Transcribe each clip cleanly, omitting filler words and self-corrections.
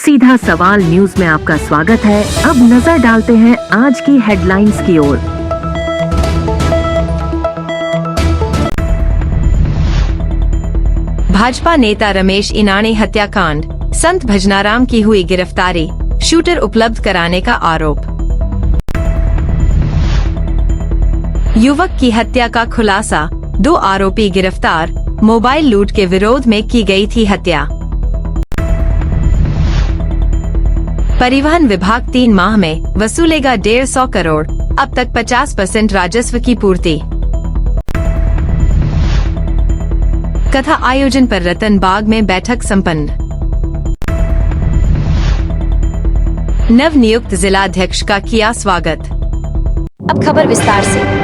सीधा सवाल न्यूज में आपका स्वागत है। अब नजर डालते हैं आज की हेडलाइंस की ओर। भाजपा नेता रमेश इनानी हत्याकांड, संत भजनाराम की हुई गिरफ्तारी, शूटर उपलब्ध कराने का आरोप। युवक की हत्या का खुलासा, 2 आरोपी गिरफ्तार, मोबाइल लूट के विरोध में की गई थी हत्या। परिवहन विभाग 3 माह में वसूलेगा 150 करोड़, अब तक 50% राजस्व की पूर्ति। कथा आयोजन पर रतन बाग में बैठक संपन्न। नव नियुक्त जिलाध्यक्ष का किया स्वागत। अब खबर विस्तार से।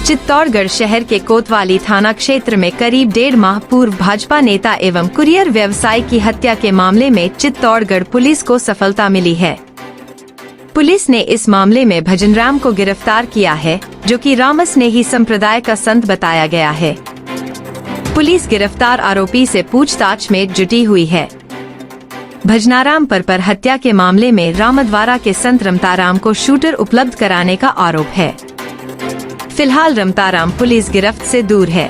चित्तौड़गढ़ शहर के कोतवाली थाना क्षेत्र में करीब 1.5 माह पूर्व भाजपा नेता एवं कुरियर व्यवसायी की हत्या के मामले में चित्तौड़गढ़ पुलिस को सफलता मिली है। पुलिस ने इस मामले में भजनराम को गिरफ्तार किया है, जो कि रामस्नेही संप्रदाय का संत बताया गया है। पुलिस गिरफ्तार आरोपी से पूछताछ में जुटी हुई है। भजनाराम पर हत्या के मामले में रामद्वारा के संत रमताराम को शूटर उपलब्ध कराने का आरोप है। फिलहाल रमताराम पुलिस गिरफ्त से दूर है।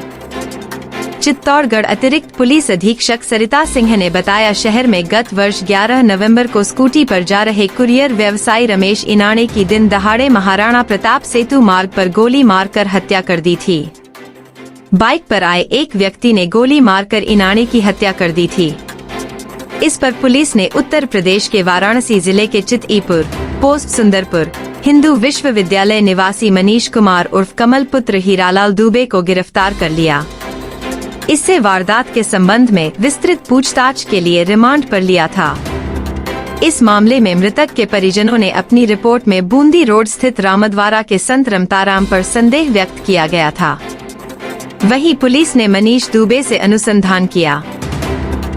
चित्तौड़गढ़ अतिरिक्त पुलिस अधीक्षक सरिता सिंह ने बताया, शहर में गत वर्ष 11 नवंबर को स्कूटी पर जा रहे कुरियर व्यवसायी रमेश इनानी की दिन दहाड़े महाराणा प्रताप सेतु मार्ग पर गोली मारकर हत्या कर दी थी। बाइक पर आए एक व्यक्ति ने गोली मारकर इनानी की हत्या कर दी थी। इस पर पुलिस ने उत्तर प्रदेश के वाराणसी जिले के चितईपुर पोस्ट सुंदरपुर हिंदू विश्वविद्यालय निवासी मनीष कुमार उर्फ कमल पुत्र हीरालाल दुबे को गिरफ्तार कर लिया। इससे वारदात के संबंध में विस्तृत पूछताछ के लिए रिमांड पर लिया था। इस मामले में मृतक के परिजनों ने अपनी रिपोर्ट में बूंदी रोड स्थित रामद्वारा के संत रमताराम पर संदेह व्यक्त किया गया था। वहीं पुलिस ने मनीष दुबे से अनुसंधान किया।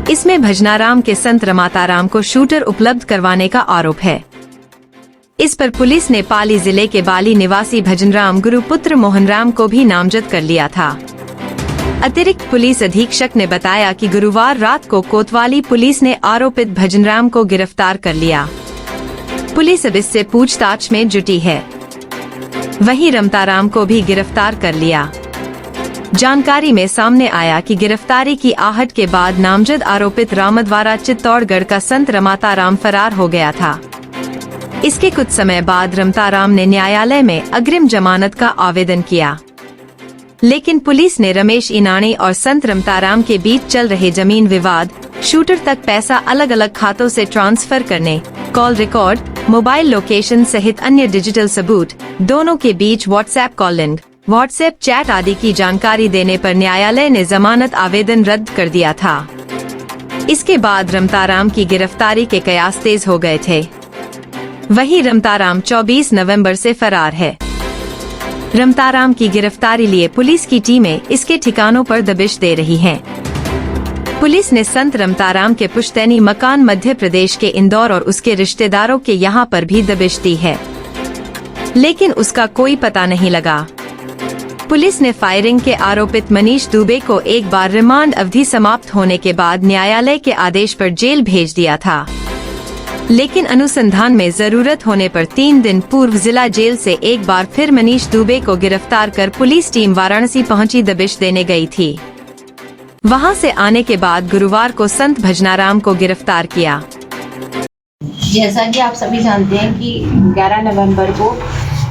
इसमें भजनाराम के संत रमताराम को शूटर उपलब्ध करवाने का आरोप है। इस पर पुलिस ने पाली जिले के बाली निवासी भजनराम गुरुपुत्र मोहनराम को भी नामजद कर लिया था। अतिरिक्त पुलिस अधीक्षक ने बताया कि गुरुवार रात को कोतवाली पुलिस ने आरोपित भजनराम को गिरफ्तार कर लिया। पुलिस अब इससे पूछताछ में जुटी है। वहीं रमताराम को भी गिरफ्तार कर लिया। जानकारी में सामने आया कि गिरफ्तारी की आहट के बाद नामजद आरोपित रामद्वारा चित्तौड़गढ़ का संत रमताराम फरार हो गया था। इसके कुछ समय बाद रमताराम ने न्यायालय में अग्रिम जमानत का आवेदन किया, लेकिन पुलिस ने रमेश इनानी और संत रमताराम के बीच चल रहे जमीन विवाद, शूटर तक पैसा अलग अलग खातों से ट्रांसफर करने, कॉल रिकॉर्ड, मोबाइल लोकेशन सहित अन्य डिजिटल सबूत, दोनों के बीच व्हाट्सएप कॉलिंग, व्हाट्सएप चैट आदि की जानकारी देने पर न्यायालय ने जमानत आवेदन रद्द कर दिया था। इसके बाद रमताराम की गिरफ्तारी के कयास तेज हो गए थे। वहीं रमताराम 24 नवंबर से फरार है। रमताराम की गिरफ्तारी लिए पुलिस की टीमें इसके ठिकानों पर दबिश दे रही हैं। पुलिस ने संत रमताराम के पुश्तैनी मकान मध्य प्रदेश के इंदौर और उसके रिश्तेदारों के यहां पर भी दबिश दी है, लेकिन उसका कोई पता नहीं लगा। पुलिस ने फायरिंग के आरोपित मनीष दुबे को एक बार रिमांड अवधि समाप्त होने के बाद न्यायालय के आदेश पर जेल भेज दिया था, लेकिन अनुसंधान में जरूरत होने पर 3 दिन पूर्व जिला जेल से एक बार फिर मनीष दुबे को गिरफ्तार कर पुलिस टीम वाराणसी पहुंची दबिश देने गई थी। वहां से आने के बाद गुरुवार को संत भजनाराम को गिरफ्तार किया। जैसा कि आप सभी जानते हैं कि 11 नवंबर को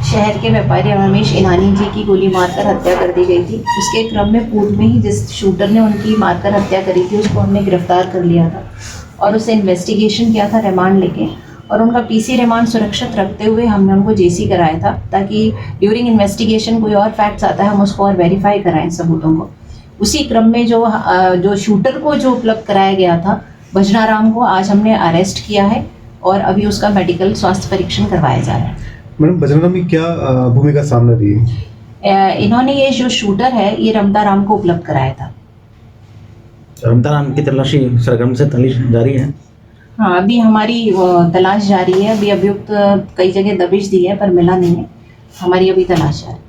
शहर के व्यापारी रमेश इनानी जी की गोली मारकर हत्या कर दी गई थी। उसके क्रम में पूर्व में ही जिस शूटर ने उनकी मारकर हत्या करी थी उसको हमने गिरफ्तार कर लिया था और उससे इन्वेस्टिगेशन किया था रिमांड लेके, और उनका पीसी रिमांड सुरक्षित रखते हुए हमने उनको जेसी कराया था, ताकि ड्यूरिंग इन्वेस्टिगेशन कोई और फैक्ट्स आता है हम उसको और वेरीफाई कराएं सबूतों को। उसी क्रम में जो शूटर को जो उपलब्ध कराया गया था भजनाराम को, आज हमने अरेस्ट किया है और अभी उसका मेडिकल स्वास्थ्य परीक्षण करवाया जा रहा है। मैडम, भजनाराम की क्या भूमिका सामने रही है? इन्होंने ये जो शूटर है ये रमताराम को उपलब्ध कराया था। रमताराम की तलाशी सरगर्म से तलाश जारी है। हाँ, अभी हमारी तलाश जारी है। अभी अभियुक्त कई जगह दबिश दी है पर मिला नहीं है। हमारी अभी तलाश जारी है।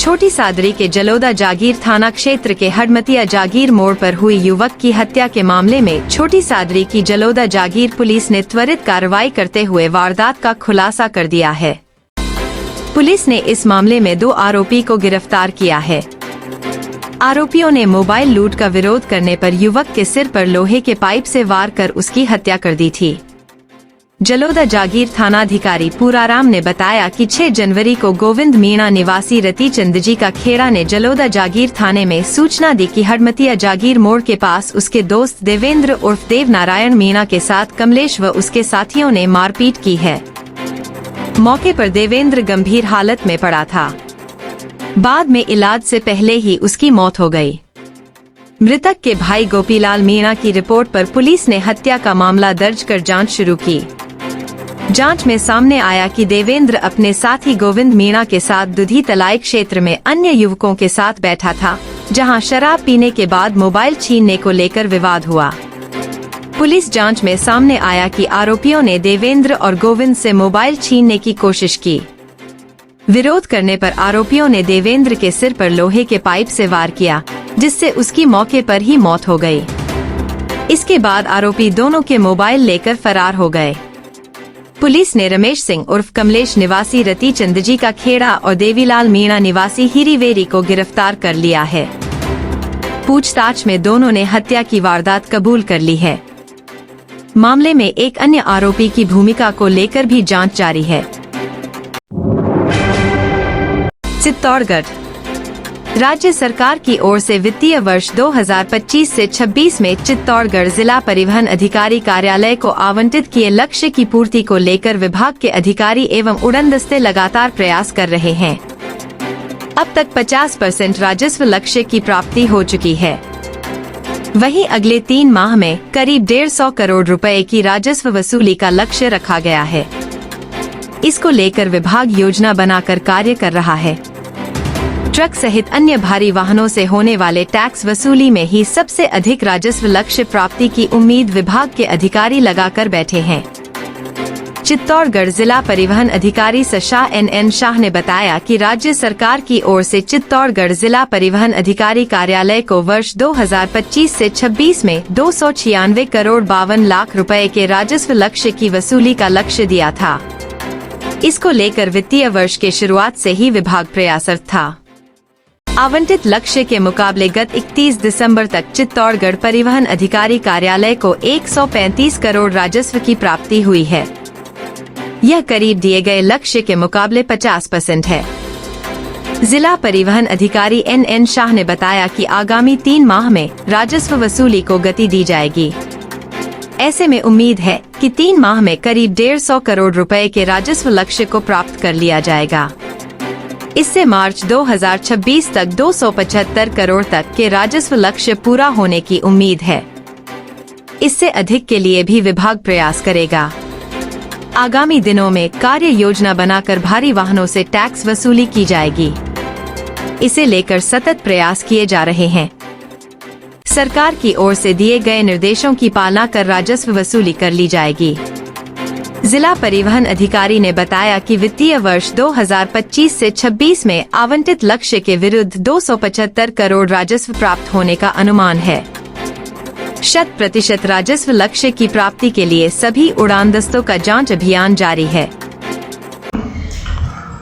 छोटी सादरी के जलोदा जागीर थाना क्षेत्र के हडमतिया जागीर मोड़ पर हुई युवक की हत्या के मामले में छोटी सादरी की जलोदा जागीर पुलिस ने त्वरित कार्रवाई करते हुए वारदात का खुलासा कर दिया है। पुलिस ने इस मामले में 2 आरोपी को गिरफ्तार किया है। आरोपियों ने मोबाइल लूट का विरोध करने पर युवक के सिर पर लोहे के पाइप से वार कर उसकी हत्या कर दी थी। जलोदा जागीर थानाधिकारी पूराराम ने बताया कि 6 जनवरी को गोविंद मीणा निवासी रति चंद जी का खेड़ा ने जलोदा जागीर थाने में सूचना दी कि हडमतिया जागीर मोड़ के पास उसके दोस्त देवेंद्र उर्फ देव नारायण मीणा के साथ कमलेश व उसके साथियों ने मारपीट की है। मौके पर देवेंद्र गंभीर हालत में पड़ा था। बाद में इलाज से पहले ही उसकी मौत हो गई। मृतक के भाई गोपीलाल मीणा की रिपोर्ट पर पुलिस ने हत्या का मामला दर्ज कर जांच शुरू की। जांच में सामने आया कि देवेंद्र अपने साथी गोविंद मीणा के साथ दुधी तलाई क्षेत्र में अन्य युवकों के साथ बैठा था, जहां शराब पीने के बाद मोबाइल छीनने को लेकर विवाद हुआ। पुलिस जांच में सामने आया कि आरोपियों ने देवेंद्र और गोविंद से मोबाइल छीनने की कोशिश की। विरोध करने पर आरोपियों ने देवेंद्र के सिर पर लोहे के पाइप से वार किया, जिससे उसकी मौके पर ही मौत हो गई। इसके बाद आरोपी दोनों के मोबाइल लेकर फरार हो गए। पुलिस ने रमेश सिंह उर्फ कमलेश निवासी रति चंद जी का खेड़ा और देवीलाल मीणा निवासी हीरीवेरी को गिरफ्तार कर लिया है। पूछताछ में दोनों ने हत्या की वारदात कबूल कर ली है। मामले में एक अन्य आरोपी की भूमिका को लेकर भी जांच जारी है। चित्तौड़गढ़ राज्य सरकार की ओर से वित्तीय वर्ष 2025 से 26 में चित्तौड़गढ़ जिला परिवहन अधिकारी कार्यालय को आवंटित किए लक्ष्य की पूर्ति को लेकर विभाग के अधिकारी एवं उड़नदस्ते लगातार प्रयास कर रहे हैं। अब तक 50% राजस्व लक्ष्य की प्राप्ति हो चुकी है। वहीं अगले 3 माह में करीब 150 करोड़ रुपए की राजस्व वसूली का लक्ष्य रखा गया है। इसको लेकर विभाग योजना बनाकर कार्य कर रहा है। ट्रक सहित अन्य भारी वाहनों से होने वाले टैक्स वसूली में ही सबसे अधिक राजस्व लक्ष्य प्राप्ति की उम्मीद विभाग के अधिकारी लगाकर बैठे हैं। चित्तौड़गढ़ जिला परिवहन अधिकारी सशा NN शाह ने बताया कि राज्य सरकार की ओर से चित्तौड़गढ़ जिला परिवहन अधिकारी कार्यालय को वर्ष 2025 से 26 में 296 करोड़ 52 लाख रुपए के राजस्व लक्ष्य की वसूली का लक्ष्य दिया था। इसको लेकर वित्तीय वर्ष के शुरुआत से ही विभाग प्रयासरत था। आवंटित लक्ष्य के मुकाबले गत 31 दिसंबर तक चित्तौड़गढ़ परिवहन अधिकारी कार्यालय को 135 करोड़ राजस्व की प्राप्ति हुई है। यह करीब दिए गए लक्ष्य के मुकाबले 50% है। जिला परिवहन अधिकारी NN शाह ने बताया कि आगामी 3 माह में राजस्व वसूली को गति दी जाएगी। ऐसे में उम्मीद है कि 3 माह में करीब 150 करोड़ रुपए के राजस्व लक्ष्य को प्राप्त कर लिया जाएगा। इससे मार्च 2026 तक 275 करोड़ तक के राजस्व लक्ष्य पूरा होने की उम्मीद है। इससे अधिक के लिए भी विभाग प्रयास करेगा। आगामी दिनों में कार्य योजना बनाकर भारी वाहनों से टैक्स वसूली की जाएगी। इसे लेकर सतत प्रयास किए जा रहे हैं। सरकार की ओर से दिए गए निर्देशों की पालना कर राजस्व वसूली कर ली जाएगी। जिला परिवहन अधिकारी ने बताया कि वित्तीय वर्ष 2025 से 26 में आवंटित लक्ष्य के विरुद्ध 275 करोड़ राजस्व प्राप्त होने का अनुमान है। 100% राजस्व लक्ष्य की प्राप्ति के लिए सभी उड़ान दस्तों का जांच अभियान जारी है।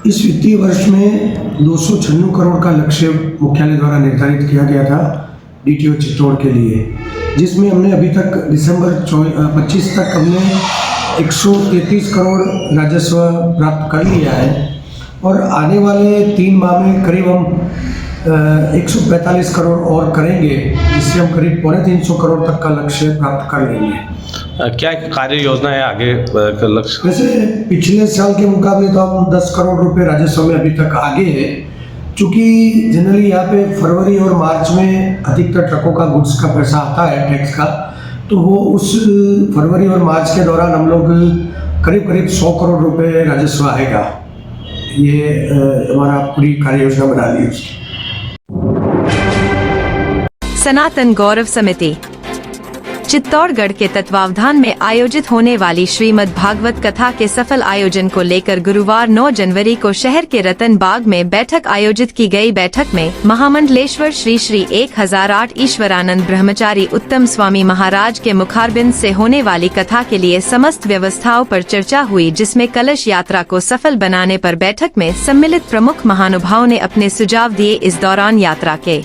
इस वित्तीय वर्ष में 296 करोड़ का लक्ष्य मुख्यालय द्वारा निर्धारित किया गया था DTO चित्तौड़ के लिए, जिसमें हमने अभी तक दिसंबर 25 तक हमने 133 करोड़ राजस्व प्राप्त कर लिया है और आने वाले 3 माह में करीब हम 145 करोड़ और करेंगे, जिससे हम करीब 350 करोड़ तक का लक्ष्य प्राप्त कर लेंगे। क्या कार्य योजना है आगे का लक्ष्य? वैसे पिछले साल के मुकाबले तो हम 10 करोड़ रुपए राजस्व में अभी तक आगे है, चूँकि जनरली यहाँ पे फरवरी और मार्च में अधिकतर ट्रकों का गुड्स का पैसा आता है टैक्स का, तो वो उस फरवरी और मार्च के दौरान हम लोग करीब 100 करोड़ रुपए राजस्व आएगा। ये हमारा पूरी कार्य योजना बना ली है। सनातन गौरव समिति चित्तौड़गढ़ के तत्वावधान में आयोजित होने वाली श्रीमद् भागवत कथा के सफल आयोजन को लेकर गुरुवार 9 जनवरी को शहर के रतन बाग में बैठक आयोजित की गई। बैठक में महामंडलेश्वर श्री श्री 1008 ईश्वरानंद ब्रह्मचारी उत्तम स्वामी महाराज के मुखारबिंद से होने वाली कथा के लिए समस्त व्यवस्थाओं पर चर्चा हुई, जिसमें कलश यात्रा को सफल बनाने पर बैठक में सम्मिलित प्रमुख महानुभावों ने अपने सुझाव दिए। इस दौरान यात्रा के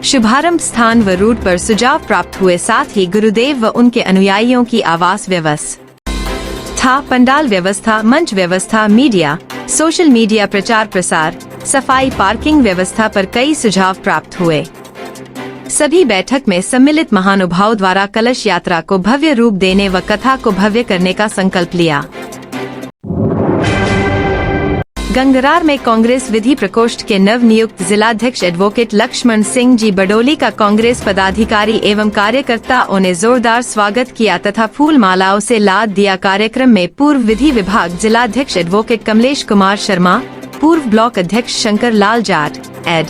शुभारंभ स्थान व रूट पर सुझाव प्राप्त हुए, साथ ही गुरुदेव व उनके अनुयायियों की आवास व्यवस्था, पंडाल व्यवस्था, मंच व्यवस्था, मीडिया, सोशल मीडिया प्रचार प्रसार, सफाई, पार्किंग व्यवस्था पर कई सुझाव प्राप्त हुए। सभी बैठक में सम्मिलित महानुभाव द्वारा कलश यात्रा को भव्य रूप देने व कथा को भव्य करने का संकल्प लिया। गंगरार में कांग्रेस विधि प्रकोष्ठ के नव नियुक्त जिलाध्यक्ष एडवोकेट लक्ष्मण सिंह जी बडोली का कांग्रेस पदाधिकारी एवं कार्यकर्ताओं ने जोरदार स्वागत किया तथा फूल मालाओं से लाद दिया। कार्यक्रम में पूर्व विधि विभाग जिलाध्यक्ष एडवोकेट कमलेश कुमार शर्मा, पूर्व ब्लॉक अध्यक्ष शंकर लाल जाट, एड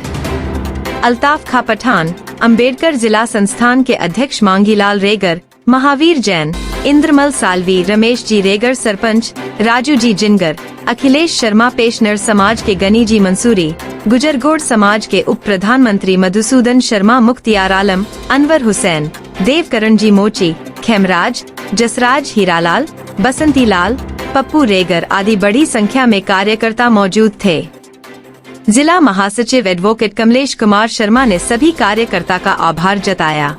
अल्ताफ खा पठान, अम्बेडकर जिला संस्थान के अध्यक्ष मांगीलाल रेगर, महावीर जैन, इंद्रमल सालवी, रमेश जी रेगर सरपंच, राजू जी जिनगर, अखिलेश शर्मा पेशनर समाज के गनी जी मंसूरी, गुजरगोड़ समाज के उप प्रधानमंत्री मधुसूदन शर्मा, मुख्तियार आलम, अनवर हुसैन, देवकरण जी मोची, खेमराज, जसराज हीरालाल, बसंती लाल, पप्पू रेगर आदि बड़ी संख्या में कार्यकर्ता मौजूद थे। जिला महासचिव एडवोकेट कमलेश कुमार शर्मा ने सभी कार्यकर्ता का आभार जताया।